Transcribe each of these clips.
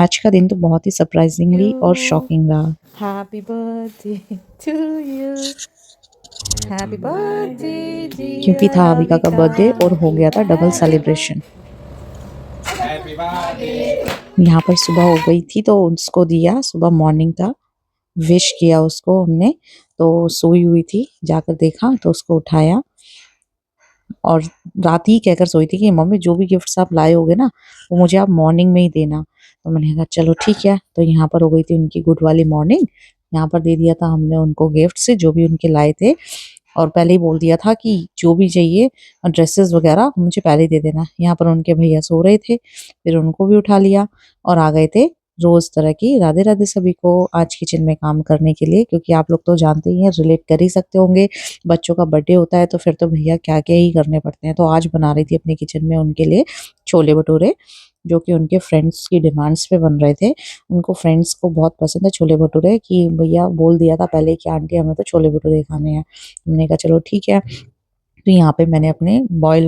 आज का दिन तो बहुत ही सरप्राइजिंगली और शॉकिंग रहा। Happy birthday to you. Happy birthday, क्योंकि dear था अविका का बर्थडे और हो गया था डबल Happy सेलिब्रेशन। यहाँ पर सुबह हो गई थी तो उसको दिया, सुबह मॉर्निंग था, विश किया उसको हमने। तो सोई हुई थी, जाकर देखा तो उसको उठाया और रात ही कहकर सोई थी कि मम्मी जो भी गिफ्ट्स आप लाए होगे ना वो मुझे आप मॉर्निंग में ही देना। तो मैंने कहा चलो ठीक है। तो यहाँ पर हो गई थी उनकी गुड वाली मॉर्निंग। यहाँ पर दे दिया था हमने उनको गिफ्ट से जो भी उनके लाए थे, और पहले ही बोल दिया था कि जो भी चाहिए ड्रेसेस वगैरह मुझे पहले ही दे देना। यहाँ पर उनके भैया सो रहे थे, फिर उनको भी उठा लिया और आ गए थे रोज तरह की। राधे राधे सभी को आज किचन में काम करने के लिए, क्योंकि आप लोग तो जानते ही हैं, रिलेट कर ही सकते होंगे, बच्चों का बर्थडे होता है तो फिर तो भैया क्या क्या ही करने पड़ते हैं। तो आज बना रही थी अपने किचन में उनके लिए छोले भटूरे, जो कि उनके फ्रेंड्स की डिमांड्स पे बन रहे थे। उनको फ्रेंड्स को बहुत पसंद है छोले भटूरे, कि भैया बोल दिया था पहले कि आंटी हमें तो छोले भटूरे खाने हैं। हमने कहा चलो ठीक है। तो यहाँ पे मैंने अपने बॉईल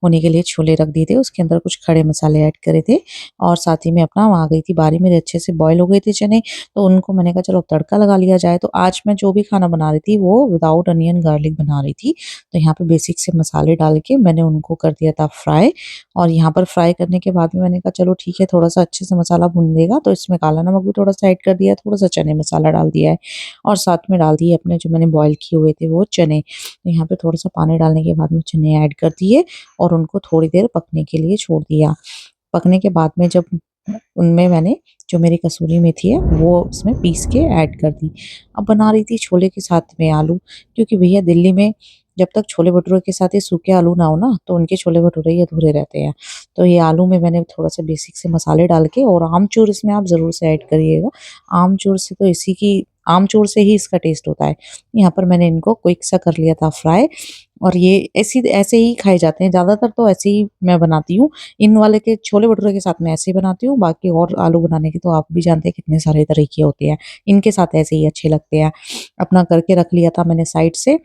होने के लिए छोले रख दिए थे, उसके अंदर कुछ खड़े मसाले ऐड करे थे, और साथ ही में अपना आ गई थी बारी, मेरे अच्छे से बॉईल हो गए थे चने। तो उनको मैंने कहा चलो अब तड़का लगा लिया जाए। तो आज मैं जो भी खाना बना रही थी वो विदाउट अनियन गार्लिक बना रही थी। तो यहाँ पे बेसिक से मसाले डाल के मैंने उनको कर दिया था फ्राई। और यहाँ पर फ्राई करने के बाद में मैंने कहा चलो ठीक है, थोड़ा सा अच्छे से मसाला भून देगा, तो इसमें काला नमक भी थोड़ा सा ऐड कर दिया है, थोड़ा सा चने मसाला डाल दिया है, और साथ में डाल दिए अपने जो मैंने बॉईल किए हुए थे वो चने। तो यहाँ पे थोड़ा सा पानी डालने के बाद में चने ऐड कर दिए और उनको थोड़ी देर पकने के लिए छोड़ दिया। पकने के बाद में जब उनमें मैंने जो मेरी कसूरी मेथी है वो उसमें पीस के ऐड कर दी। अब बना रही थी छोले के साथ में आलू, क्योंकि भैया दिल्ली में जब तक छोले भटूरे के साथ ये सूखे आलू ना हो ना तो उनके छोले भटूरे ही अधूरे रहते हैं। तो ये आलू में मैंने थोड़ा सा बेसिक से मसाले डाल के, और आमचूर इसमें आप ज़रूर से ऐड करिएगा। आमचूर से तो इसी की आमचूर से ही इसका टेस्ट होता है। यहाँ पर मैंने इनको क्विक सा कर लिया था फ्राई, और ये ऐसे ही खाए जाते हैं ज़्यादातर, तो ऐसे ही मैं बनाती हूँ। इन वाले के छोले भटूरे के साथ मैं ऐसे ही बनाती हूँ, बाकी और आलू बनाने के तो आप भी जानते हैं कितने सारे तरीके होते हैं। इनके साथ ऐसे ही अच्छे लगते हैं। अपना करके रख लिया था मैंने साइड से,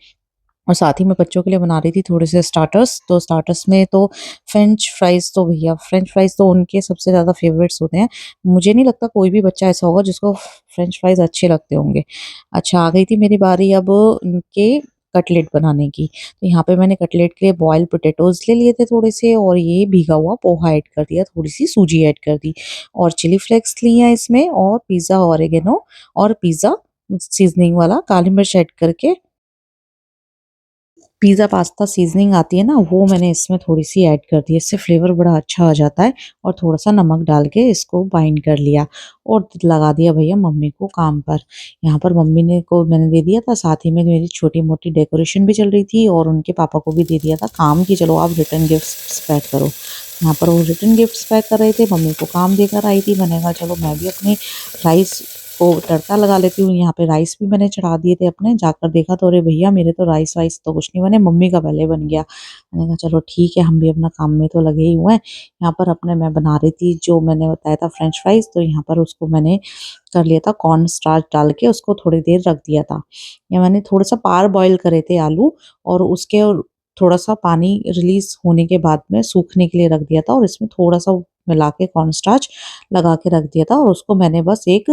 और साथ ही मैं बच्चों के लिए बना रही थी थोड़े से स्टार्टर्स। तो स्टार्टर्स में तो फ्रेंच फ्राइज़, तो भैया फ्रेंच फ्राइज़ तो उनके सबसे ज़्यादा फ़ेवरेट्स होते हैं। मुझे नहीं लगता कोई भी बच्चा ऐसा होगा जिसको फ्रेंच फ्राइज़ अच्छे लगते होंगे। अच्छा, आ गई थी मेरी बारी अब इनके कटलेट बनाने की। तो यहाँ पे मैंने कटलेट के लिए बॉइल्ड पोटैटोज़ ले लिए थे थोड़े से, और ये भीगा हुआ पोहा ऐड कर दिया, थोड़ी-सी सूजी ऐड कर दी, और चिली फ्लेक्स लिए हैं इसमें, और पिज़्ज़ा ऑरिगेनो और पिज़्ज़ा सीज़निंग वाला काली मिर्च ऐड करके पिज़्ज़ा पास्ता सीज़निंग आती है ना, वो मैंने इसमें थोड़ी-सी ऐड कर दी है, इससे फ्लेवर बड़ा अच्छा आ जाता है। और थोड़ा-सा नमक डाल के इसको बाइंड कर लिया और लगा दिया भैया मम्मी को काम पर। यहाँ पर मम्मी ने को मैंने दे दिया था, साथ ही में मेरी छोटी-मोटी डेकोरेशन भी चल रही थी, और उनके पापा को भी दे दिया था काम कि चलो आप रिटर्न गिफ्ट्स पैक करो। यहाँ पर वो रिटर्न गिफ्ट्स पैक कर रहे थे, मम्मी को काम देकर आई थी। मैंने कहा चलो मैं भी अपने राइस को तड़का लगा लेती हूँ। यहाँ पे राइस भी मैंने चढ़ा दिए थे अपने, जाकर देखा तो अरे भैया मेरे तो राइस वाइस तो कुछ नहीं बने, मम्मी का पहले बन गया। मैंने कहा चलो ठीक है, हम भी अपना काम में तो लगे ही हुए हैं। यहाँ पर अपने मैं बना रही थी जो मैंने बताया था फ्रेंच फ्राइज, तो यहाँ पर उसको मैंने कर लिया था कॉर्न स्टार्च डाल के, उसको थोड़ी देर रख दिया था। या मैंने थोड़ा सा पार बॉईल करे थे आलू, और उसके थोड़ा सा पानी रिलीज होने के बाद में सूखने के लिए रख दिया था, और इसमें थोड़ा सा मिला के कॉर्न स्टार्च लगा के रख दिया था, और उसको मैंने बस एक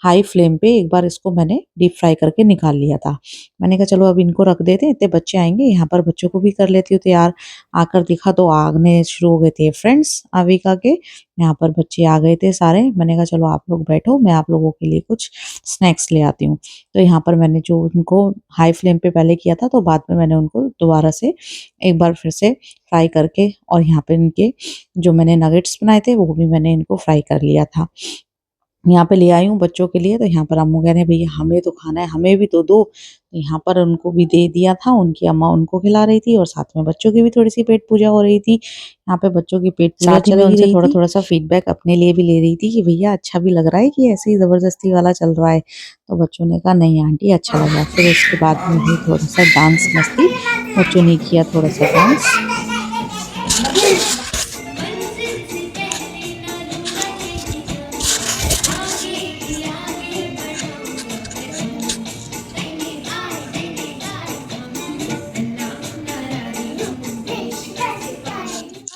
हाई फ्लेम पे एक बार इसको मैंने डीप फ्राई करके निकाल लिया था। मैंने कहा चलो अब इनको रख देते हैं, इतने बच्चे आएंगे, यहाँ पर बच्चों को भी कर लेती हूँ तैयार। आकर देखा तो आगने शुरू हो गए थे फ्रेंड्स अविका के। यहाँ पर बच्चे आ गए थे सारे। मैंने कहा चलो आप लोग बैठो, मैं आप लोगों के लिए कुछ स्नैक्स ले आती हूँ। तो यहाँ पर मैंने जो उनको हाई फ्लेम पे पहले किया था, तो बाद में मैंने उनको दोबारा से एक बार फिर से फ्राई करके, और यहाँ पे इनके जो मैंने नगेट्स बनाए थे वो भी मैंने इनको फ्राई कर लिया था। यहाँ पे ले आई हूँ बच्चों के लिए। तो यहाँ पर अम्मू कह रहे हैं भैया हमें तो खाना है, हमें भी तो दो। तो यहाँ पर उनको भी दे दिया था, उनकी अम्मा उनको खिला रही थी, और साथ में बच्चों की भी थोड़ी सी पेट पूजा हो रही थी। यहाँ पे बच्चों की पेट पूजा साथ ही चल में ही उनसे रही थोड़ा थी। थोड़ा सा फीडबैक अपने लिए भी ले रही थी कि भैया अच्छा भी लग रहा है कि ऐसे ही जबरदस्ती वाला चल रहा है। तो बच्चों ने कहा नहीं आंटी अच्छा लगा। फिर उसके बाद में हुई थोड़ा सा डांस मस्ती, बच्चों ने किया थोड़ा सा डांस।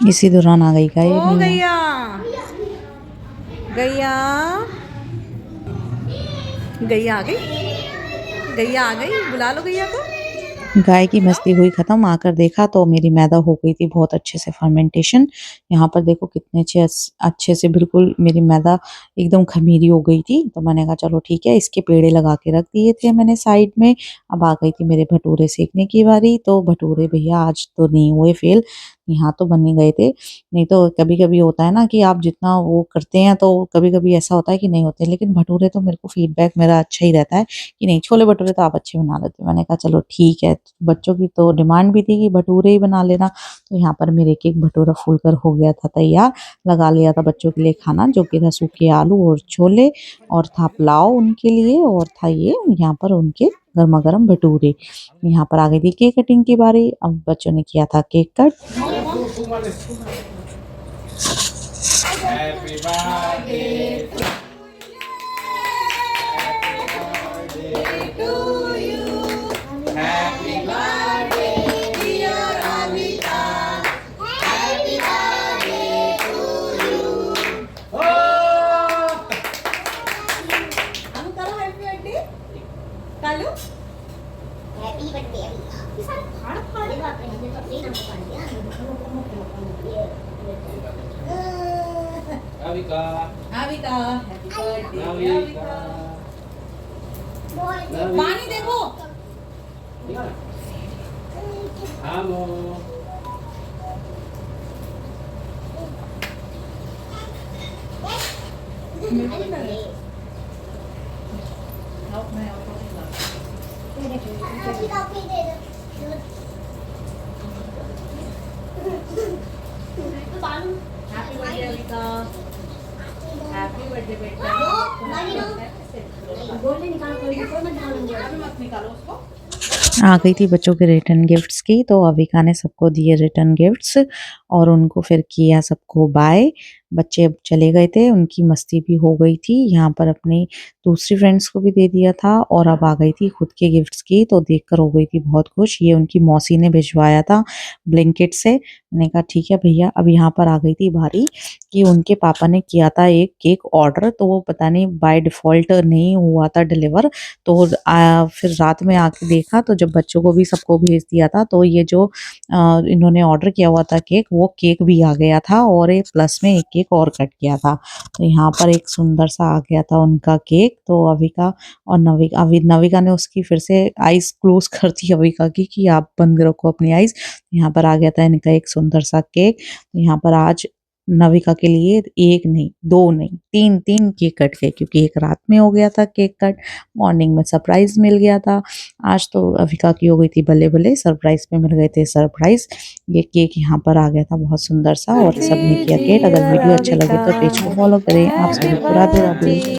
इसी दौरान आ गई हो गाय। गया। गैया गैया आ गई, गैया आ गई, बुला लो गैया को। गाय की मस्ती हुई खत्म, आकर देखा तो मेरी मैदा हो गई थी बहुत अच्छे से फर्मेंटेशन। यहाँ पर देखो कितने अच्छे से बिल्कुल मेरी मैदा एकदम खमीरी हो गई थी। तो मैंने कहा चलो ठीक है, इसके पेड़े लगा के रख दिए थे मैंने साइड में। अब आ गई थी मेरे भटूरे सेकने की बारी। तो भटूरे भैया आज तो नहीं हुए फेल, यहाँ तो बन ही गए थे। नहीं तो कभी कभी होता है ना कि आप जितना वो करते हैं तो कभी कभी ऐसा होता है कि नहीं होते। लेकिन भटूरे तो मेरे को फीडबैक मेरा अच्छा ही रहता है कि नहीं, छोले भटूरे तो आप अच्छे बना लेते हो। मैंने कहा चलो ठीक है, बच्चों की तो डिमांड भी थी कि भटूरे ही बना लेना। तो यहाँ पर मेरे एक भटूरा फूलकर हो गया था तैयार। लगा लिया था बच्चों के लिए खाना, जो कि था सूखे आलू और छोले, और था पुलाव उनके लिए, और था ये यहाँ पर उनके गर्मा गर्म भटूरे। यहाँ पर आ गई थी केक कटिंग की बारी। अब बच्चों ने किया था cake cut. Happy birthday to you. Happy birthday, dear Amita. Happy birthday to you. Oh! हम करो happy birthday Kalu. Happy birthday ये सारे फाड़ फाड़ ये बात है, तो अपने नाम फाड़ दिया। Avika. Avika happy birthday Navika. पानी देखो। Amo. हैप्पी कॉफी दे दो। तो बालू happy birthday Avika, happy birthday बेटा। गोल्ड निकालो, कोई मत डालो। अभी मत निकालो उसको। आ गई थी बच्चों के रिटर्न गिफ्ट्स की। तो अविका ने सबको दिए रिटर्न गिफ्ट्स और उनको फिर किया सबको बाय। बच्चे अब चले गए थे, उनकी मस्ती भी हो गई थी। यहाँ पर अपनी दूसरी फ्रेंड्स को भी दे दिया था और अब आ गई थी खुद के गिफ्ट्स की। तो देखकर हो गई थी बहुत खुश। ये उनकी मौसी ने भिजवाया था ब्लिंकिट से। मैंने कहा ठीक है भैया। अब यहाँ पर आ गई थी बारी कि उनके पापा ने किया था एक केक ऑर्डर, तो वो पता नहीं बाय डिफॉल्ट नहीं हुआ था डिलीवर। तो फिर रात में आके देखा तो जब बच्चों को भी सबको भेज दिया था, तो ये जो इन्होंने ऑर्डर किया हुआ था केक, वो केक भी आ गया था और एक प्लस में एक केक और कट किया था। तो यहाँ पर एक सुंदर सा आ गया था उनका केक। तो अविका और नविका ने उसकी फिर से आईज क्लोज कर दी अविका की कि आप बंद रखो अपनी आईज। यहाँ पर आ गया था इनका एक सुंदर सा केक। यहाँ पर आज नविका के लिए एक नहीं, दो नहीं, तीन तीन केक कट गए, क्योंकि एक रात में हो गया था केक कट, मॉर्निंग में सरप्राइज मिल गया था। आज तो अविका की हो गई थी बल्ले बल्ले, सरप्राइज पे मिल गए थे सरप्राइज। ये केक यहाँ पर आ गया था बहुत सुंदर सा और सबने किया केक। अगर वीडियो अच्छा लगे तो पेज को फॉलो करें। आप सभी को राधे राधे।